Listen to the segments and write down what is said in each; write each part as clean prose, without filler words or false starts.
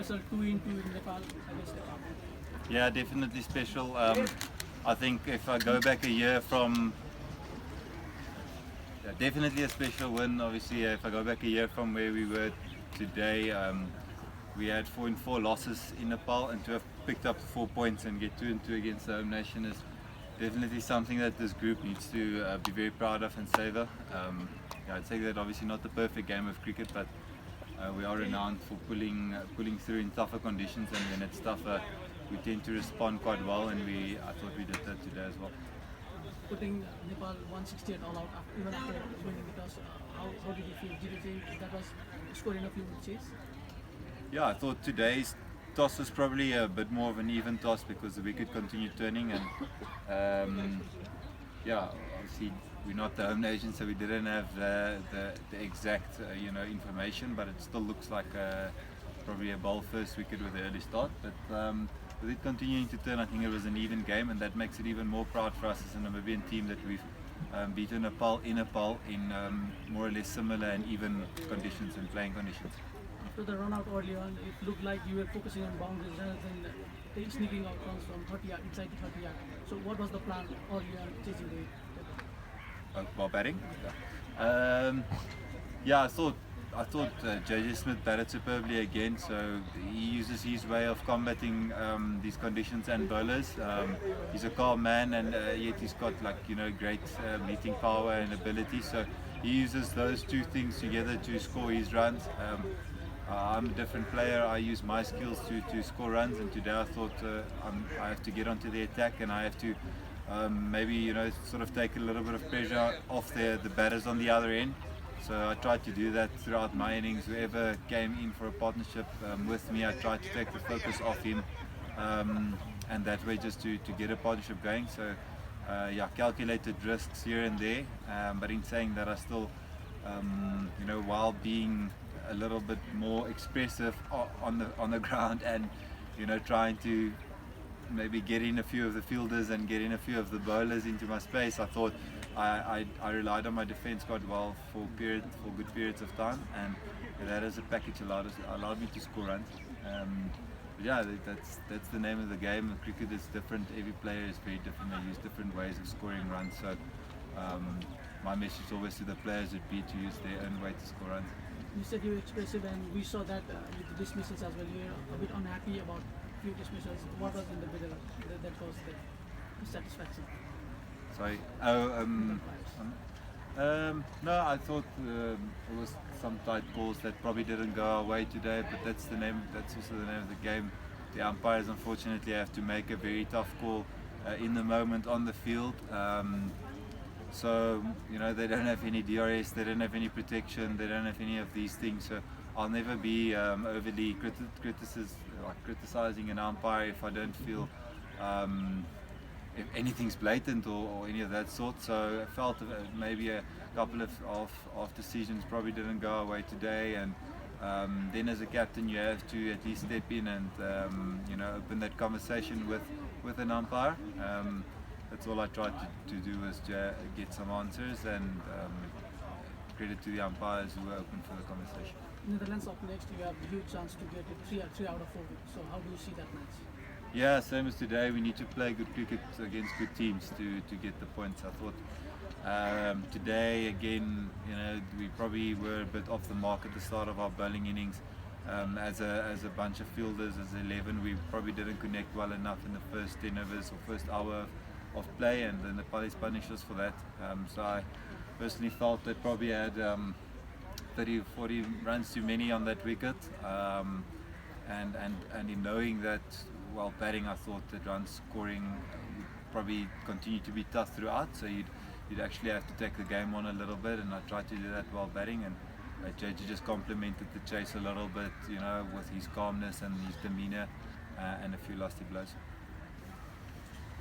special 2-2 in Nepal against Nepal? Yeah, definitely special. I think if I go back a year from, yeah, definitely a special win. Obviously, if I go back a year from where we were today, we had 4-4 losses in Nepal, and to have picked up 4 points and get 2-2 against the home nation is definitely something that this group needs to be very proud of and savour. Yeah, I'd say that obviously not the perfect game of cricket, but we are renowned for pulling through in tougher conditions, and when it's tougher, we tend to respond quite well, and I thought we did that today as well. Putting Nepal 168 all out even after winning the toss, how did you feel? Did you think that was score enough you would chase? Yeah, I thought today's toss was probably a bit more of an even toss because the wicket continued turning, and yeah, obviously we're not the home nation, so we didn't have the exact information, but it still looks like probably a bowl first wicket with an early start. But with it continuing to turn, I think it was an even game, and that makes it even more proud for us as a Namibian team that we've beaten Nepal in more or less similar and even conditions and playing conditions. After the run out early on, it looked like you were focusing on boundaries rather than sneaking out runs from 30 yard, inside the 30 yard. So what was the plan early on chasing the While batting? Yeah, I thought JJ Smith batted superbly again, so he uses his way of combating these conditions and bowlers. He's a calm man, and yet he's got great meeting power and ability, so he uses those two things together to score his runs. I'm a different player. I use my skills to score runs, and today I thought I have to get onto the attack, and I have to maybe sort of take a little bit of pressure off the batters on the other end. So I tried to do that throughout my innings. Whoever came in for a partnership with me, I tried to take the focus off him, and that way just to get a partnership going. So yeah, calculated risks here and there, but in saying that, I still while being a little bit more expressive on the ground, and trying to maybe get in a few of the fielders and get in a few of the bowlers into my space, I thought I relied on my defence quite well for good periods of time, and that as a package allowed me to score runs. But yeah, that's the name of the game. Cricket is different. Every player is very different. They use different ways of scoring runs. So my message always to the players would be to use their own way to score runs. You said you were expressive, and we saw that with the dismissals as well. You're a bit unhappy about few dismissals. What was in the middle that caused the dissatisfaction? Sorry. No, I thought it was some tight calls that probably didn't go our way today, but that's also the name of the game. The umpires unfortunately have to make a very tough call in the moment on the field. So they don't have any DRS, they don't have any protection, they don't have any of these things. So I'll never be overly criticizing an umpire if I don't feel if anything's blatant or any of that sort. So I felt maybe a couple of decisions probably didn't go our way today, and then as a captain you have to at least step in and open that conversation with an umpire. That's all I tried to do, was get some answers, and credit to the umpires who were open for the conversation. Netherlands up next, you have a huge chance to get it 3 out of 4. So how do you see that match? Yeah, same as today. We need to play good cricket against good teams to get the points. I thought today again, we probably were a bit off the mark at the start of our bowling innings. As a bunch of fielders, as 11, we probably didn't connect well enough in the first 10 overs or first hour of play, and the Nepalese punished us for that. So I personally felt that probably had 30 or 40 runs too many on that wicket, and in knowing that while batting, I thought that run scoring would probably continue to be tough throughout, so you'd actually have to take the game on a little bit, and I tried to do that while batting, and JJ just complemented the chase a little bit, with his calmness and his demeanour, and a few lusty blows.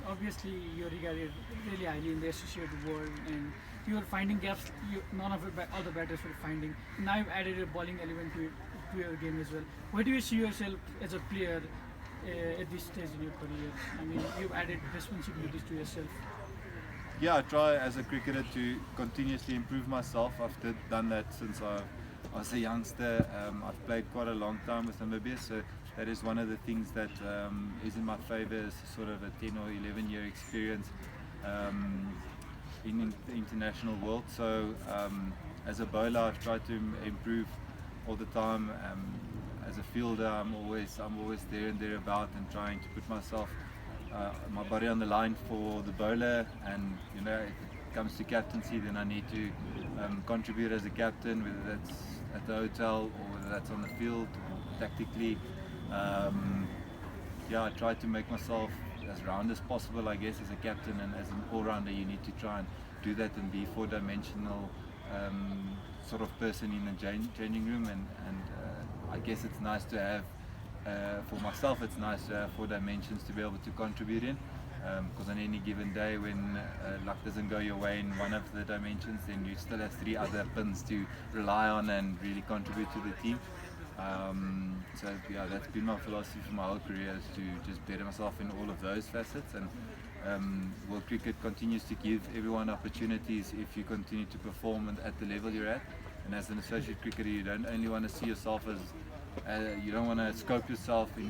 Obviously, you're regarded really highly in the associated world, and you were finding gaps none of all the batters were finding. Now you've added a bowling element to your game as well. Where do you see yourself as a player at this stage in your career? I mean, you've added responsibilities to yourself. Yeah, I try as a cricketer to continuously improve myself. I've done that since I was a youngster. I've played quite a long time with Namibia, so that is one of the things that is in my favour, as sort of a 10 or 11 year experience in the international world. So as a bowler, I've tried to improve all the time. As a fielder, I'm always there and thereabout, and trying to put myself, my body on the line for the bowler. And you know, if it comes to captaincy, then I need to contribute as a captain, whether that's at the hotel or whether that's on the field or tactically. Yeah, I try to make myself as round as possible, I guess, as a captain, and as an all-rounder you need to try and do that and be four-dimensional sort of person in the changing room, and I guess it's nice to have, for myself it's nice to have 4 dimensions to be able to contribute in, because on any given day when luck doesn't go your way in one of the dimensions, then you still have 3 other pins to rely on and really contribute to the team. So yeah, that's been my philosophy for my whole career, is to just better myself in all of those facets. And world cricket continues to give everyone opportunities if you continue to perform at the level you're at. And as an associate cricketer, you don't only want to see yourself as, you don't want to scope yourself in